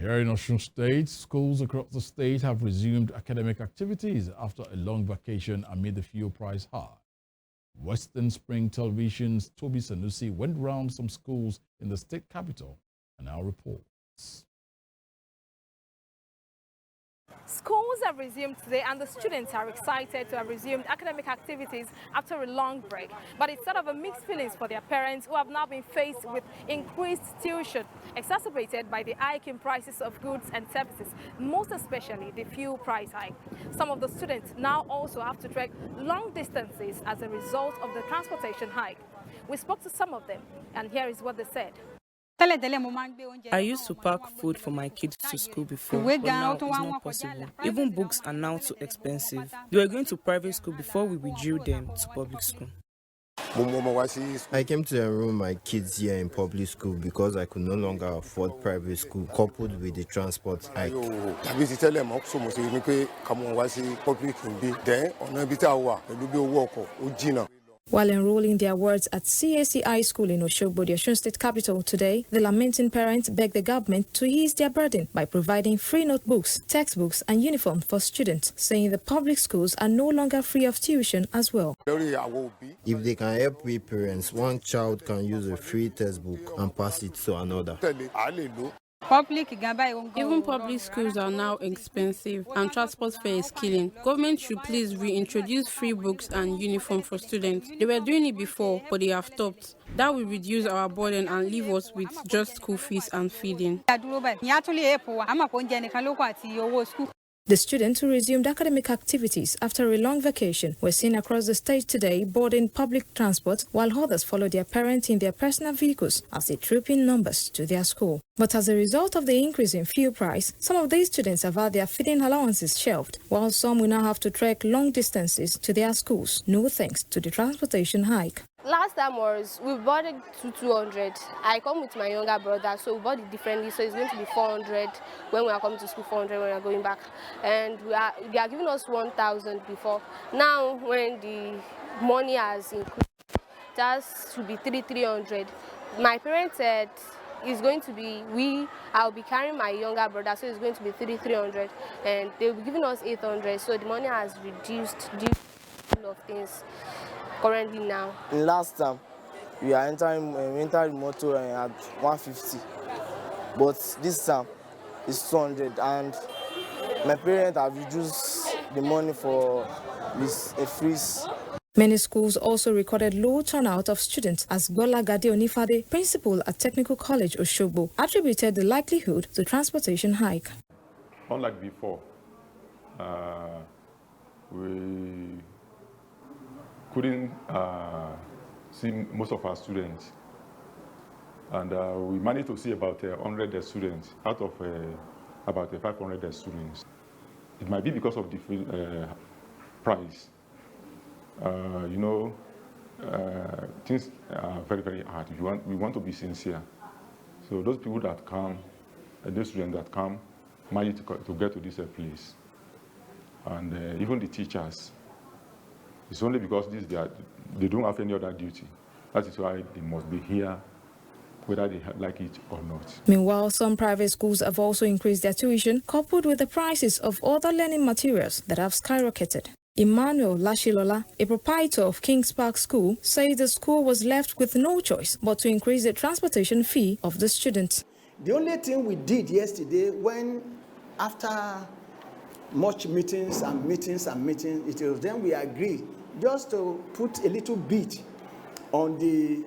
Here in Osun State, schools across the state have resumed academic activities after a long vacation amid the fuel price hike. Western Spring Television's Toby Sanusi went round some schools in the state capital and now reports. Schools have resumed today and the students are excited to have resumed academic activities after a long break. But it's sort of a mixed feelings for their parents who have now been faced with increased tuition, exacerbated by the hike in prices of goods and services, most especially the fuel price hike. Some of the students now also have to trek long distances as a result of the transportation hike. We spoke to some of them and here is what they said. I used to pack food for my kids to school before, but now it's not possible. Even books are now too expensive. They were going to private school before we withdrew them to public school. I came to enroll my kids here in public school because I could no longer afford private school, coupled with the transport hike. While enrolling their wards at CAC High School in Oshogbo, the Osun State capital today, the lamenting parents begged the government to ease their burden by providing free notebooks, textbooks and uniforms for students, saying the public schools are no longer free of tuition as well. If they can help we parents, one child can use a free textbook and pass it to another. Even public schools are now expensive and transport fare is killing. Government should please reintroduce free books and uniform for students. They were doing it before, but they have stopped. That will reduce our burden and leave us with just school fees and feeding. The students who resumed academic activities after a long vacation were seen across the state today boarding public transport, while others followed their parents in their personal vehicles as they troop in numbers to their school. But as a result of the increase in fuel price, some of these students have had their feeding allowances shelved, while some will now have to trek long distances to their schools, no thanks to the transportation hike. Last time we bought it to 200. I come with my younger brother, so we bought it differently. So it's going to be 400 when we are coming to school, 400 when we are going back. And they are giving us 1,000 before. Now, when the money has increased, that should be 300. My parents said it's going to be, I'll be carrying my younger brother, so it's going to be 300. And they'll be giving us 800. So the money has reduced due to of things. Currently now. Last time, we are entering motor at 150, but this time it's 200, and my parents have reduced the money for this freeze. Many schools also recorded low turnout of students, as Bola Gade Onifade, principal at Technical College Oshogbo, attributed the likelihood to transportation hike. Unlike before, we couldn't see most of our students, and we managed to see about 100 students out of about 500 students. It might be because of the price. Things are very, very hard. We want to be sincere. So those people that come, those students that come, manage to get to this place, and even the teachers. It's only because they don't have any other duty. That is why they must be here, whether they like it or not. Meanwhile, some private schools have also increased their tuition, coupled with the prices of other learning materials that have skyrocketed. Emmanuel Lashilola, a proprietor of Kings Park School, says the school was left with no choice but to increase the transportation fee of the students. The only thing we did yesterday, after much meetings, it was then we agreed just to put a little bit on the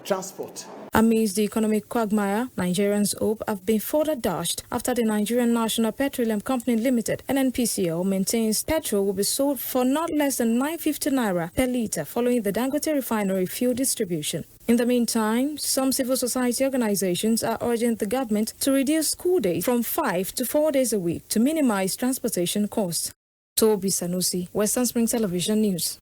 transport. Amidst the economic quagmire, Nigerians' hope have been further dashed after the Nigerian National Petroleum Company Limited, NNPCL, maintains petrol will be sold for not less than 950 naira per litre following the Dangote refinery fuel distribution. In the meantime, some civil society organizations are urging the government to reduce school days from 5 to 4 days a week to minimize transportation costs. Toby Sanusi, Western Spring Television News.